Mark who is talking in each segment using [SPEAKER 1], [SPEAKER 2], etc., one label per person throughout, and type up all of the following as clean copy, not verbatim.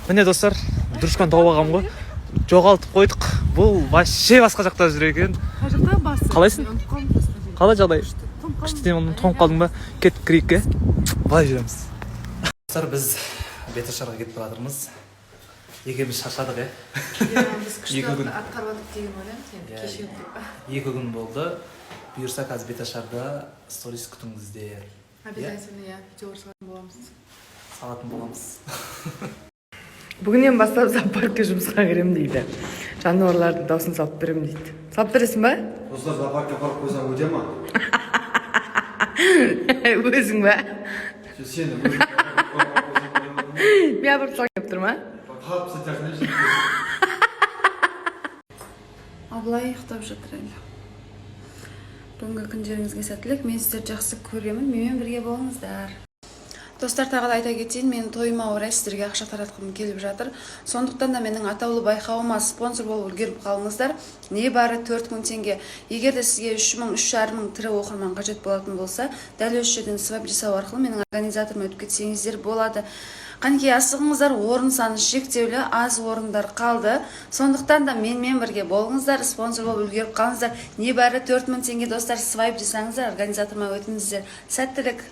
[SPEAKER 1] Міне достар, дұрышқан тауып алғам ғой. Жоғалтып қойдық. Бұл вообще басқа жақта жүр екен. Қалайсың? Қалай жағдай? Күшті деймін, тоңып қалдың ба? Кетіп кірейік, былай жүреміз. Достар, біз Беташарға кетіп баратырмыз. Екеуміз шаршадық,
[SPEAKER 2] Біз күшті атқарбадық деген ойлаймын.
[SPEAKER 1] Екі күн болды. Бұйырса қазір Беташарда сторис күтіңіздер.
[SPEAKER 2] Обязательно, видео салатын боламыз.
[SPEAKER 1] Салатын боламыз.
[SPEAKER 2] Бүгіннен бастап зоопаркке жұмысқа кірем дейді. Жануарлардың дауысын салып берем дейді. Салып бересің ба?
[SPEAKER 3] Достар, зоопаркқа барып қойсаң өте ма?
[SPEAKER 2] Өзің ба?
[SPEAKER 3] Сен өзің
[SPEAKER 2] Мен апарып салып кеп тұрма?
[SPEAKER 3] қалып сетяқын
[SPEAKER 2] Абылай ұйықтап жатыр әлі. Бүгінгі күндеріңізге сәттілік. Мен сіздерді жақсы көремін. Менімен бірге болыңыздар. Достар, тағы да айта кетейін, менің тойыма орай сіздерге ақша таратқым келіп жатыр. Сондықтан да менің атаулы байқауыма спонсор болып үлгеріп қалыңыздар. Небары 4000 теңге. Егер де сізге 3000-3500 тірі оқырман қажет болатын болса, дәл осы жерден свайп жасау арқылы менің организаторыма өтіп кетсеңіздер болады. Қанекей, асығыңыздар, орын саны шектеулі, аз орындар қалды. Сондықтан да менімен бірге болыңыздар, спонсор болып үлгеріп қалыңыздар. Небары 4000 теңге достар, свайп жасаңыздар, организаторыма өтіңіздер. Сәттілік.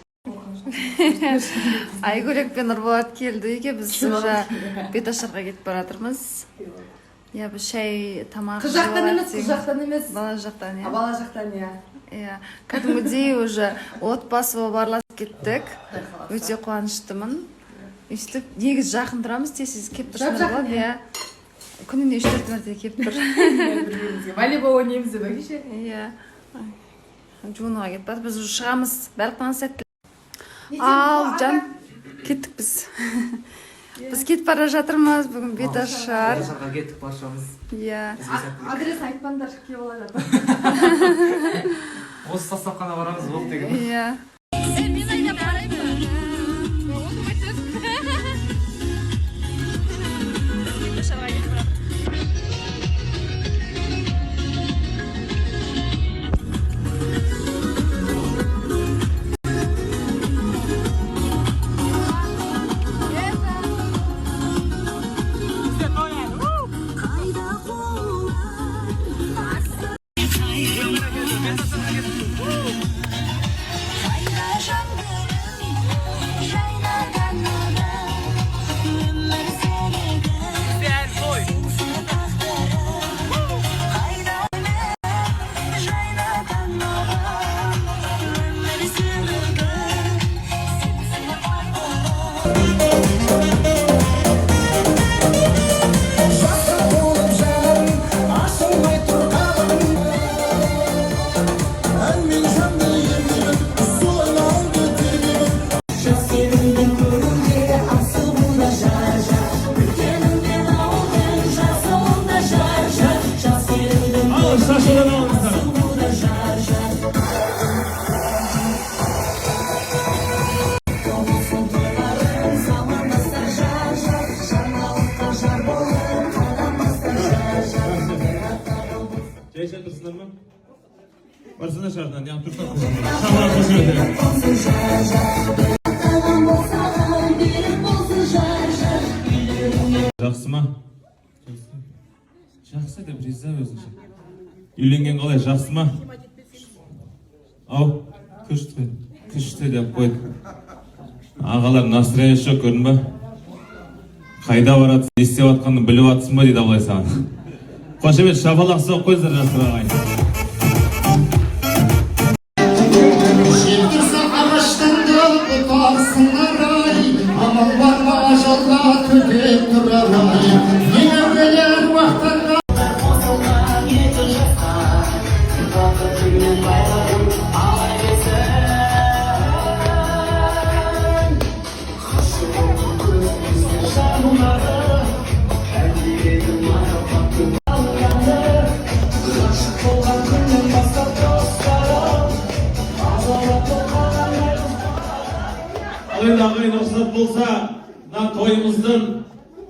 [SPEAKER 2] Айгөлек пен Нұрболат келді үйге, біз уже Беташарға кетіп баратырмыз. Біз шай, тамақ
[SPEAKER 4] Қыз жақтан емес.
[SPEAKER 2] Бала жақтан,
[SPEAKER 4] Бала жақтан,
[SPEAKER 2] кәдімгідей уже отбасы болып араласып кеттік. Өте қуаныштымын. Өйстіп, негіз жақын тұрамыз, тез кеп тұрсыңдар ғой, күніне 3-4 мәрте кеп тұр.
[SPEAKER 4] Волейбол ойнаймыз деп кеше.
[SPEAKER 2] Жуынуға кетіп барады, біз шығамыз, барлықтан сәтті. Ал, жан, кеттік біз. Біз кетіп бара жатырмыз, бүгін Беташар.
[SPEAKER 1] Беташарға кеттік баршамыз.
[SPEAKER 4] Адрес айтпаңдар, ке бола жатыр.
[SPEAKER 1] Осы составқана барамыз, болды деген.
[SPEAKER 5] Барсына шардан, яғын тұрсақ қосыңдар. Шамырақ қосыр өтірі. Жақсы ма? Жақсы деп риза өзінше. Үйленген қалай, жақсы ма? Ау, күшті деп қойды. Ағалар настроение жоқ, көрдің ба? Қайда баратсың, не істеп атқанын біліп атсың ба дейді Абылай саған. Қошемет, шапалақ соқ қойсыр жастыр ағайын. Ағайын рұқсат болса, тойымыздың